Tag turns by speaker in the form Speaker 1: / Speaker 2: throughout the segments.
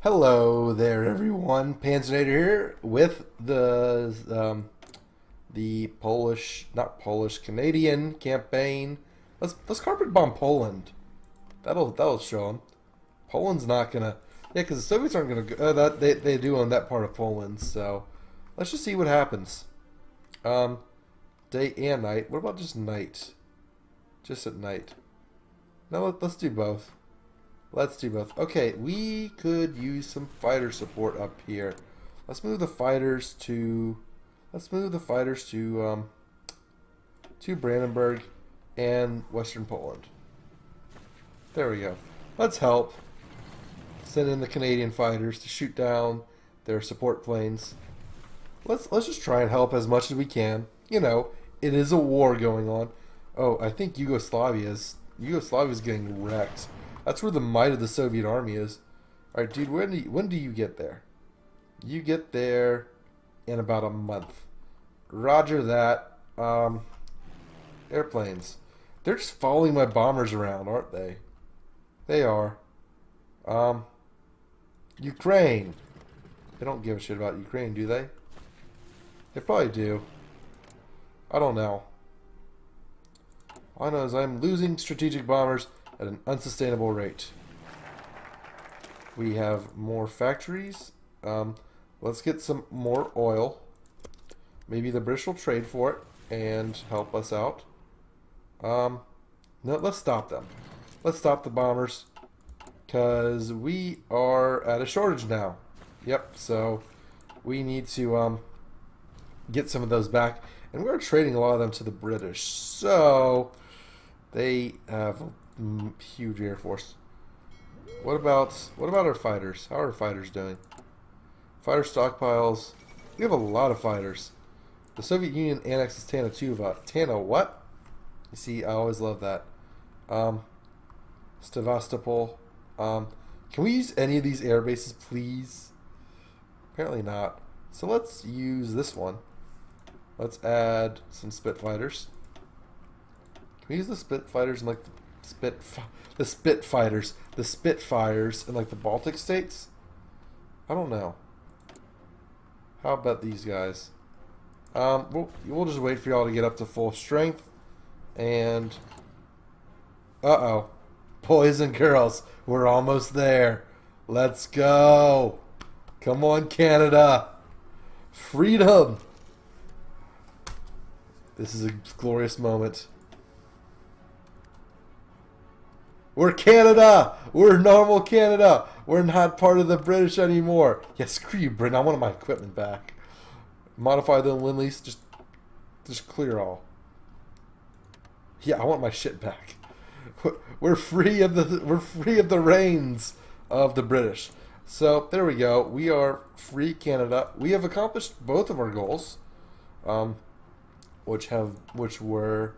Speaker 1: Hello there, everyone. Panzernator here with the Polish, not Polish, Canadian campaign. Let's carpet bomb Poland. That'll show them. Poland's not gonna, yeah, because the Soviets aren't gonna go. That they do own that part of Poland. So let's just see what happens. Day and night. What about just night? Just at night. No, let's do both. Let's do both. Okay, we could use some fighter support up here. Let's move the fighters to. Let's move the fighters to Brandenburg and Western Poland. There we go. Let's help. Send in the Canadian fighters to shoot down their support planes. Let's just try and help as much as we can. You know, it is a war going on. Oh, I think Yugoslavia's getting wrecked. That's where the might of the Soviet army is. All right, dude, when do you get there? You get there in about a month. Roger that. Airplanes. They're just following my bombers around, aren't they? They are. Ukraine. They don't give a shit about Ukraine, do they? They probably do. I don't know. All I know is I'm losing strategic bombers at an unsustainable rate. We have more factories. Let's get some more oil. Maybe the British will trade for it and help us out. No, let's stop them. Let's stop the bombers because we are at a shortage now. Yep, so we need to get some of those back. And we're trading a lot of them to the British. So they have huge air force. What about our fighters? How are our fighters doing? Fighter stockpiles. We have a lot of fighters. The Soviet Union annexes Tanatuva. Tana what? You see, I always love that. Sevastopol. Can we use any of these air bases, please? Apparently not. So let's use this one. Let's add some Spitfighters. Can we use the Spitfighters in like the Spitfires in like the Baltic states? I don't know. How about these guys? We'll just wait for y'all to get up to full strength. And uh-oh. Boys and girls, we're almost there. Let's go. Come on, Canada. Freedom. This is a glorious moment. We're Canada! We're normal Canada! We're not part of the British anymore. Yeah, screw you, Britain. I want my equipment back. Modify the Lindleys. Just clear all. Yeah, I want my shit back. We're free of the reins of the British. So there we go. We are free Canada. We have accomplished both of our goals, which were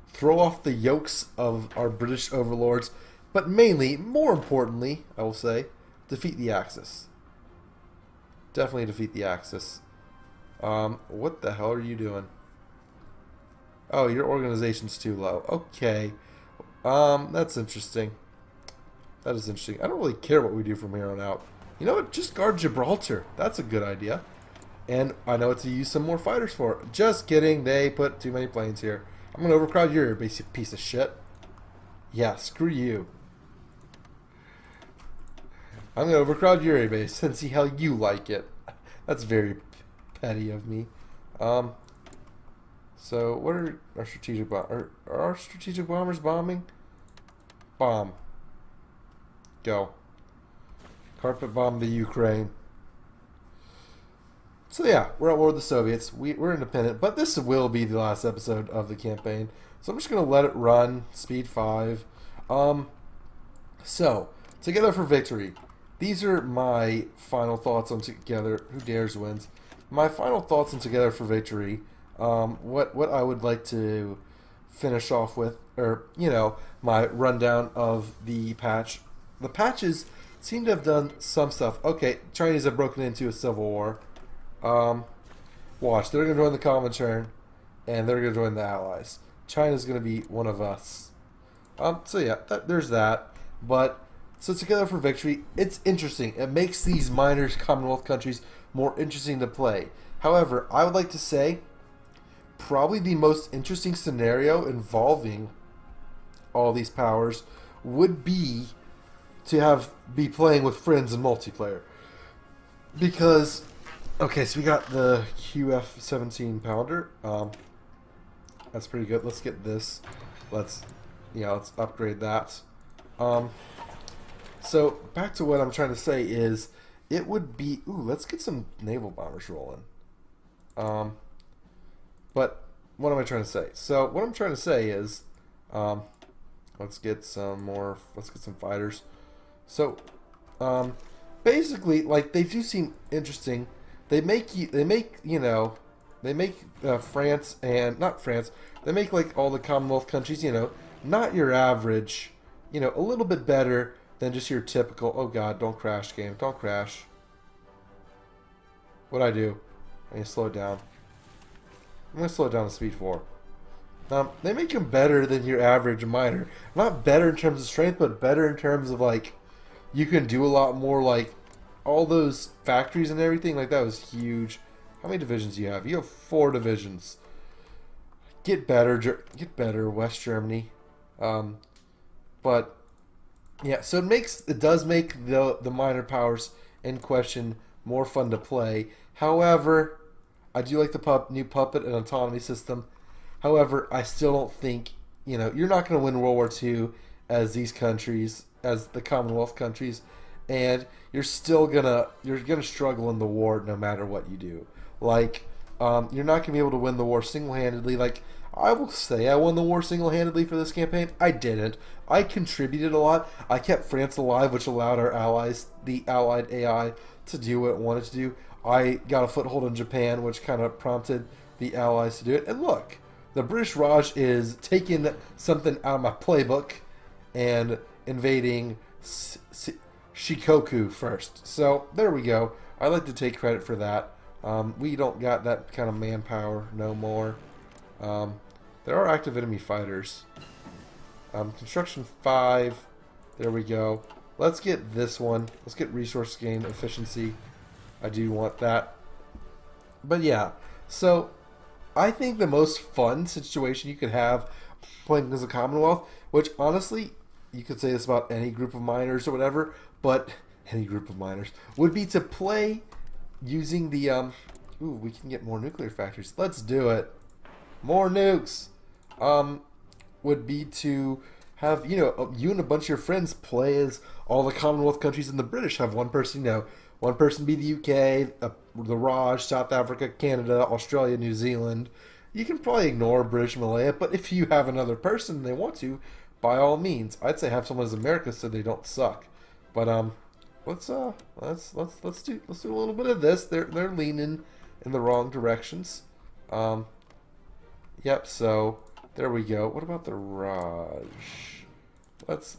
Speaker 1: throw off the yokes of our British overlords, but mainly, more importantly, I will say, defeat the Axis. Definitely defeat the Axis. What the hell are you doing? Oh, your organization's too low. Okay. That's interesting. That is interesting. I don't really care what we do from here on out. You know what? Just guard Gibraltar. That's a good idea. And I know what to use some more fighters for. Just kidding. They put too many planes here. I'm going to overcrowd your basic piece of shit. Yeah, screw you. I'm going to overcrowd your air base and see how you like it. That's very petty of me. So, what are our strategic bombers? Are our strategic bombers bombing? Bomb. Go. Carpet bomb the Ukraine. So yeah, we're at war with the Soviets. We're independent, but this will be the last episode of the campaign. So I'm just going to let it run, speed 5. So, Together for Victory. These are my final thoughts on Together. Who dares wins. My final thoughts on Together for Victory. What I would like to finish off with, or, you know, my rundown of the patch. The patches seem to have done some stuff. Okay, Chinese have broken into a civil war. Watch, they're going to join the Commonwealth, and they're going to join the Allies. China's going to be one of us. So yeah, there's that. But So Together for Victory, it's interesting. It makes these minor Commonwealth countries more interesting to play. However, I would like to say probably the most interesting scenario involving all these powers would be to be playing with friends in multiplayer. Because okay, so we got the QF-17 pounder. That's pretty good. Let's get this. Let's upgrade that. So back to what I'm trying to say is it would be let's get some naval bombers rolling. But what am I trying to say? So what I'm trying to say is let's get some fighters. So basically, like, they do seem interesting. They make France and not France. They make like all the Commonwealth countries, not your average, a little bit better than just your typical. Oh God, don't crash, game, don't crash. What'd I do? I need to slow it down. I'm gonna slow it down to speed 4. They make them better than your average miner. Not better in terms of strength, but better in terms of like you can do a lot more. Like all those factories and everything, like that was huge. How many divisions do you have? You have 4 divisions. Get better, West Germany. But yeah, so it does make the minor powers in question more fun to play. However, I do like the new puppet and autonomy system. However, I still don't think you're not going to win World War II as these countries, as the Commonwealth countries, and you're gonna struggle in the war no matter what you do. Like, you're not gonna be able to win the war single-handedly. Like, I will say I won the war single-handedly for this campaign. I didn't. I contributed a lot. I kept France alive, which allowed our allies, the Allied AI, to do what it wanted to do. I got a foothold in Japan, which kind of prompted the Allies to do it. And look, the British Raj is taking something out of my playbook and invading Shikoku first. So there we go. I like to take credit for that. We don't got that kind of manpower no more. There are active enemy fighters. Construction 5. There we go. Let's get this one. Let's get resource gain efficiency. I do want that. But yeah, so I think the most fun situation you could have playing as a Commonwealth, which honestly, you could say this about any group of miners or whatever, but any group of miners, would be to play using the, we can get more nuclear factories. Let's do it. More nukes. Would be to have, you and a bunch of your friends play as all the Commonwealth countries and the British. Have one person, one person be the UK, the Raj, South Africa, Canada, Australia, New Zealand. You can probably ignore British Malaya, but if you have another person and they want to, by all means, I'd say have someone as America so they don't suck. But let's do a little bit of this. They're leaning in the wrong directions. Yep. So there we go. What about the Raj? Let's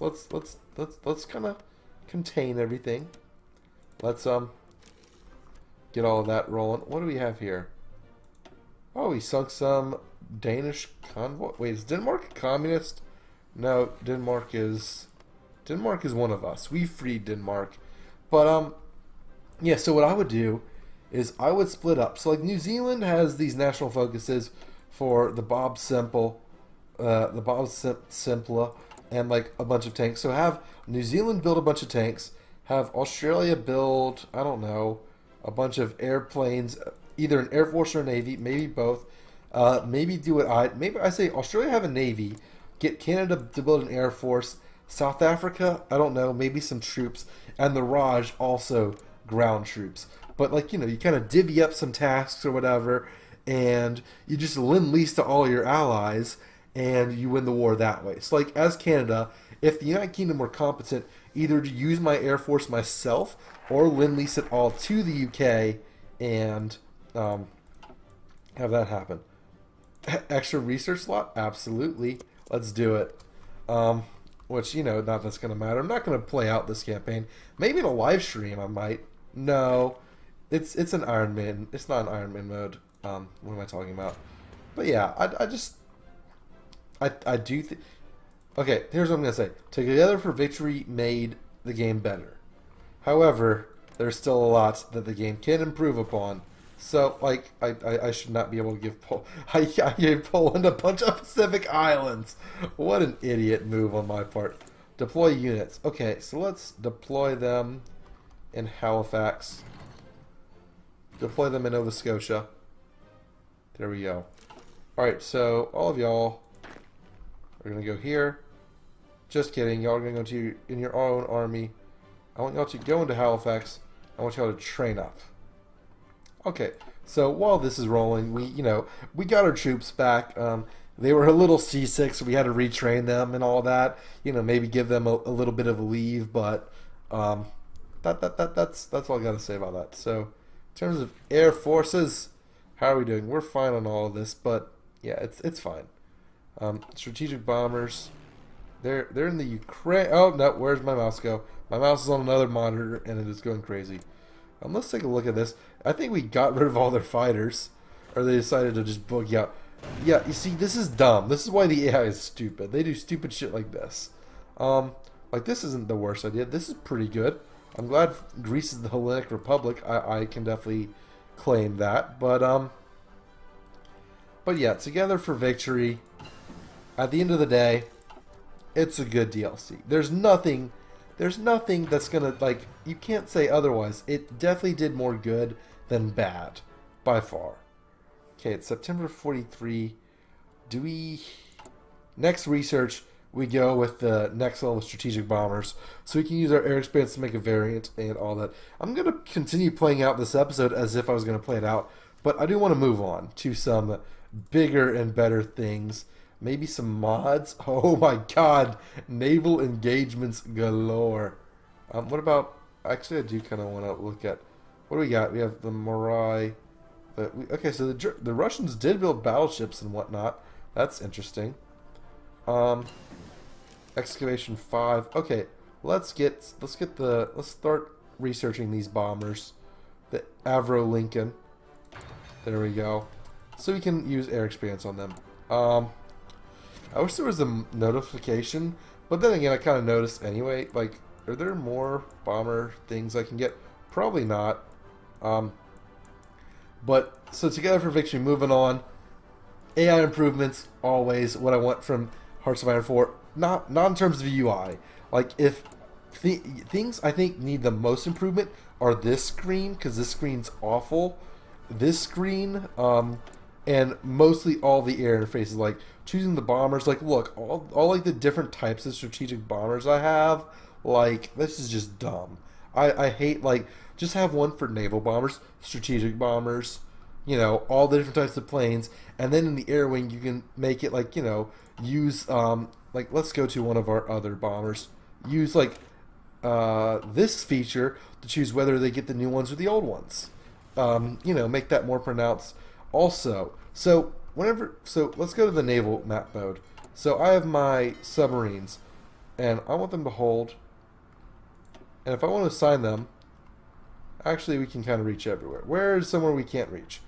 Speaker 1: kind of contain everything. Let's get all of that rolling. What do we have here? Oh, we sunk some Danish convoy. Wait, is Denmark a communist? No, Denmark is one of us. We freed Denmark. But yeah, so what I would do is I would split up. So like New Zealand has these national focuses for the Bob Simple, Simpla, and like a bunch of tanks. So have New Zealand build a bunch of tanks, have Australia build, I don't know, a bunch of airplanes, either an Air Force or a Navy, maybe both. Maybe I say Australia have a Navy, get Canada to build an Air Force, South Africa, I don't know, maybe some troops, and the Raj also ground troops. But like, you kind of divvy up some tasks or whatever, and you just lend lease to all your allies, and you win the war that way. So like, as Canada, if the United Kingdom were competent either to use my Air Force myself or lend lease it all to the UK and have that happen. Extra research slot? Absolutely. Let's do it. Which, not that's going to matter. I'm not going to play out this campaign. Maybe in a live stream I might. No. It's an Iron Man. It's not an Iron Man mode. What am I talking about? But yeah, I do think... Okay, here's what I'm going to say. Together for Victory made the game better. However, there's still a lot that the game can improve upon. So, like, I should not be able to give I gave Poland a bunch of Pacific islands. What an idiot move on my part. Deploy units. Okay, so let's deploy them in Halifax. Deploy them in Nova Scotia. There we go. Alright, so all of y'all are going to go here. Just kidding. Y'all are going to go to in your own army. I want y'all to go into Halifax. I want y'all to train up. Okay, so while this is rolling, we got our troops back. They were a little seasick, so we had to retrain them and all that. Maybe give them a little bit of a leave, but that's all I got to say about that. So, in terms of air forces, how are we doing? We're fine on all of this, but yeah, it's fine. Strategic bombers, they're in the Ukraine. Oh no, where's my mouse go? My mouse is on another monitor and it is going crazy. Let's take a look at this. I think we got rid of all their fighters, or they decided to just boogie out. Yeah, you see, this is dumb. This is why the AI is stupid. They do stupid shit like this. Like this isn't the worst idea. This is pretty good. I'm glad Greece is the Hellenic Republic. I can definitely claim that. But yeah, Together for Victory. At the end of the day, it's a good DLC. There's nothing that's gonna, like, you can't say otherwise. It definitely did more good than bad, by far. Okay, it's September 43. Next research, we go with the next level of strategic bombers, so we can use our air expanse to make a variant and all that. I'm gonna continue playing out this episode as if I was gonna play it out, but I do want to move on to some bigger and better things. Maybe some mods. Oh my god. Naval engagements galore. What about... Actually, I do kind of want to look at... What do we got? We have the Morai. Okay, so the Russians did build battleships and whatnot. That's interesting. Excavation 5. Okay, let's start researching these bombers. The Avro Lincoln. There we go. So we can use air expanse on them. I wish there was a notification, but then again, I kind of noticed anyway. Like, are there more bomber things I can get? Probably not. But, so Together for Victory, moving on. AI improvements, always what I want from Hearts of Iron 4. Not in terms of UI. Like, if things I think need the most improvement are this screen, because this screen's awful. This screen, and mostly all the air interfaces, like choosing the bombers. Like, look, all like the different types of strategic bombers I have, like, this is just dumb. I hate, like, just have one for naval bombers, strategic bombers, all the different types of planes, and then in the air wing you can make it, like, use, like, let's go to one of our other bombers. Use, like, this feature to choose whether they get the new ones or the old ones. Make that more pronounced. Also, so let's go to the naval map mode. So I have my submarines, and I want them to hold. And if I want to assign them, actually we can kind of reach everywhere. Where is somewhere we can't reach?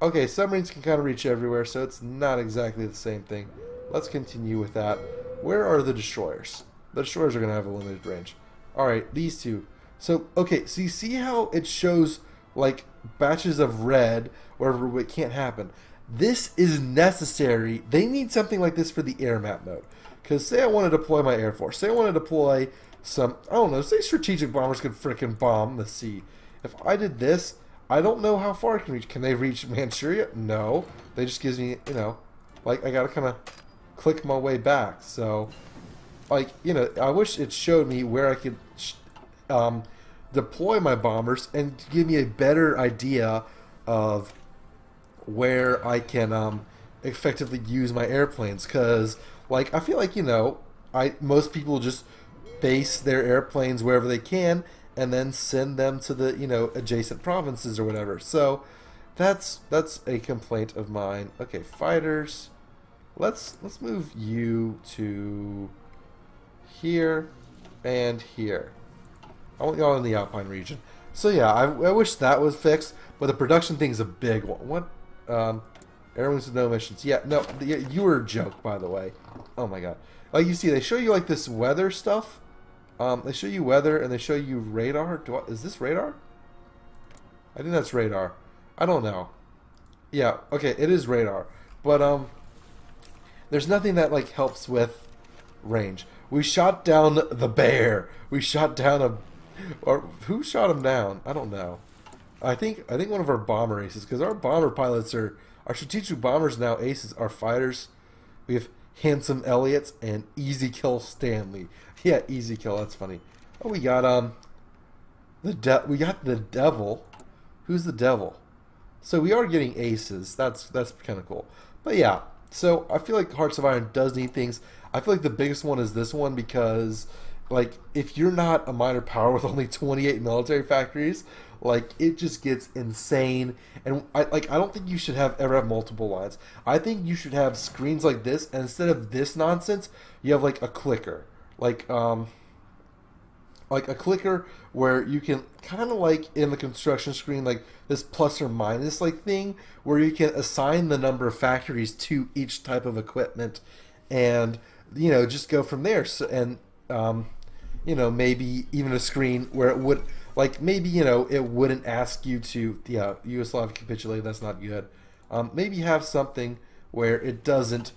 Speaker 1: Okay, submarines can kind of reach everywhere, so it's not exactly the same thing. Let's continue with that. Where are the destroyers? The destroyers are going to have a limited range. Alright, these two. So, okay, so you see how it shows, like, batches of red wherever it can't happen. This is necessary. They need something like this for the air map mode. Because say I want to deploy my Air Force. Say I want to deploy some, I don't know, say strategic bombers could frickin' bomb the sea. If I did this, I don't know how far it can reach. Can they reach Manchuria? No. They just gives me, like, I gotta kind of click my way back. So, like, I wish it showed me where I could deploy my bombers and give me a better idea of where I can effectively use my airplanes. Because, like, I feel like, most people just base their airplanes wherever they can and then send them to the, adjacent provinces or whatever. So that's a complaint of mine. Okay, fighters. Let's move you to here and here. I want y'all in the Alpine region. So yeah, I wish that was fixed, but the production thing is a big one. What? Air wings with no emissions. Yeah, no, you were a joke, by the way. Oh my god. Like, you see, they show you, like, this weather stuff. They show you weather and they show you radar. Is this radar? I think that's radar. I don't know. Yeah, okay, it is radar. But there's nothing that like helps with range. We shot down the bear. We shot down a or who shot him down? I don't know. I think one of our bomber aces, because our bomber pilots are our strategic bombers now aces. Our fighters, we have handsome Elliots and easy kill Stanley. Yeah, easy kill. That's funny. Oh, we got we got the devil. Who's the devil? So we are getting aces. That's kind of cool. But yeah, so I feel like Hearts of Iron does need things. I feel like the biggest one is this one because, like, if you're not a minor power with only 28 military factories, like, it just gets insane. And I don't think you should ever have multiple lines. I think you should have screens like this, and instead of this nonsense, you have like a clicker, like a clicker where you can kind of like in the construction screen, like this plus or minus like thing where you can assign the number of factories to each type of equipment, and just go from there. So, and maybe even a screen where it would like maybe it wouldn't ask you to Yugoslavia capitulate. That's not good. Maybe have something where it doesn't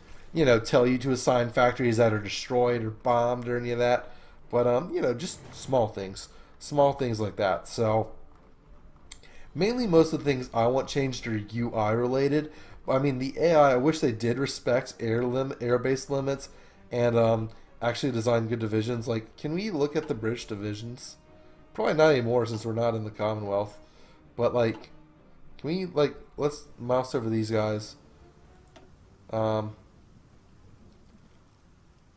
Speaker 1: tell you to assign factories that are destroyed or bombed or any of that. But just small things like that. So mainly most of the things I want changed are UI related. I mean, the AI, I wish they did respect air-based limits and actually design good divisions. Like, can we look at the British divisions? Probably not anymore since we're not in the Commonwealth. But like, can we let's mouse over these guys.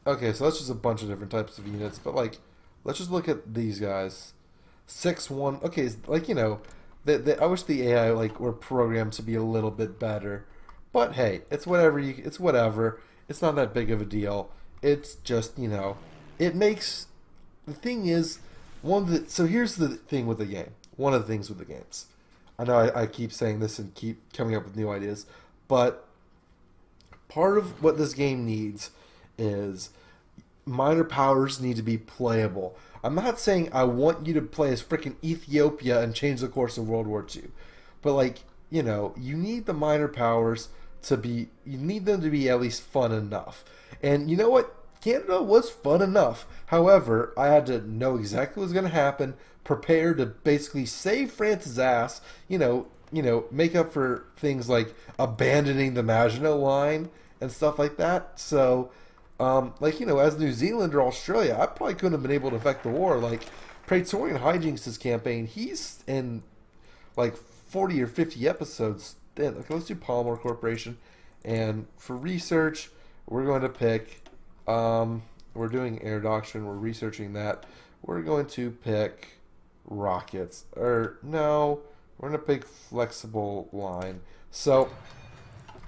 Speaker 1: Okay, so that's just a bunch of different types of units, but like, let's just look at these guys. 6-1. Okay, I wish the AI were programmed to be a little bit better, but hey, it's whatever. It's whatever. It's not that big of a deal. It's just it makes the thing is So here's the thing with the game. One of the things with the games. I know I keep saying this and keep coming up with new ideas, but part of what this game needs is minor powers need to be playable. I'm not saying I want you to play as freaking Ethiopia and change the course of World War II, but you need the minor powers you need them to be at least fun enough. And you know what? Canada was fun enough. However, I had to know exactly what was going to happen, prepare to basically save France's ass, make up for things like abandoning the Maginot Line and stuff like that. So as New Zealand or Australia, I probably couldn't have been able to affect the war. Like, Praetorian Hijinks' campaign, he's in, 40 or 50 episodes. Then, okay, let's do Polymer Corporation. And for research, we're going to pick, we're doing air doctrine, we're researching that. We're going to pick rockets. Or, no, we're going to pick flexible line. So,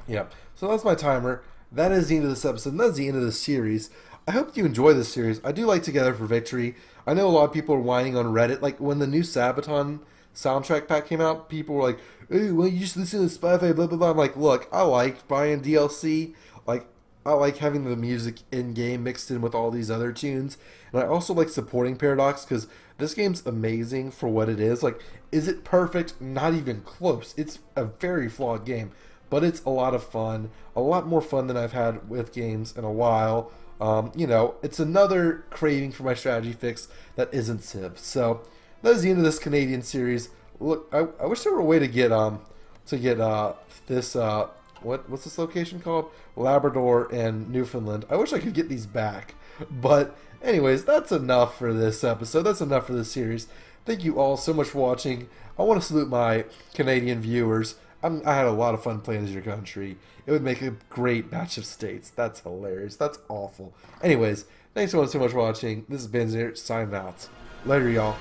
Speaker 1: yeah. So that's my timer. That is the end of this episode. That's the end of this series. I hope you enjoy this series. I do like Together for Victory. I know a lot of people are whining on Reddit. Like, when the new Sabaton soundtrack pack came out, people were like, hey, well, you just listen to Spotify, blah, blah, blah. I'm like, look, I like buying DLC. Like, I like having the music in-game mixed in with all these other tunes. And I also like supporting Paradox because this game's amazing for what it is. Like, is it perfect? Not even close. It's a very flawed game. But it's a lot of fun, a lot more fun than I've had with games in a while. It's another craving for my strategy fix that isn't Civ. So that is the end of this Canadian series. Look, I wish there were a way to get this what's this location called? Labrador and Newfoundland. I wish I could get these back. But anyways, that's enough for this episode. That's enough for this series. Thank you all so much for watching. I want to salute my Canadian viewers. I had a lot of fun playing as your country. It would make a great batch of states. That's hilarious. That's awful. Anyways, thanks so much for watching. This is Panzernator signing out. Later, y'all.